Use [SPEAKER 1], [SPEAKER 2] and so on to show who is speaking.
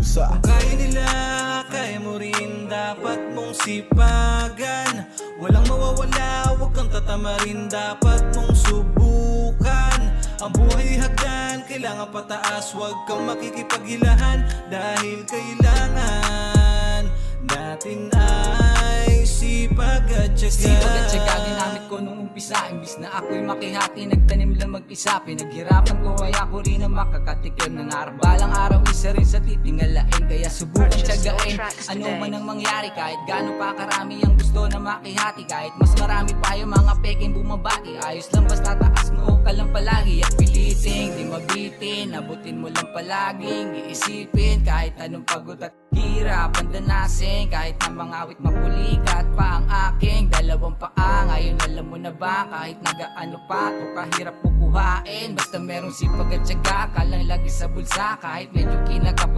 [SPEAKER 1] kusa.
[SPEAKER 2] Kaya nila, kaya mo rin, dapat mong sipagan. Walang mawawala, huwag kang tatamarin, dapat mong subukan. Ang buhay hagdan, kailangan pataas, huwag kang makikipaghilahan. Dahil kailangan natin ay sipag at tiyaga.
[SPEAKER 3] Sipag at tiyaga ginamit ko nung umpisa. Imbis na ako'y makihati, nagtanim lang mag-isa. Pinaghirapan ko kaya ko rin ang makakatikim ng araw. Balang araw isa rin sa titingalain, kaya subukan tiyagain. Ano man ang mangyari, kahit gaano pa karami ang gusto na makihati. Kahit mas marami pa yung mga peking bumabati, ayos lang basta taas mo ka lang palagi. At piliting, di mabitin, abutin mo lang palaging iisipin. Kahit anong pagod at hirap pandanasin, kahit na mga awit mapulikat pa ang aking dalawang paa. Ngayon alam mo na ba, kahit nagaano pa to kahirap bukuhain, basta merong sipag at tiyaga ka lang lagi sa bulsa. Kahit medyo kinakapos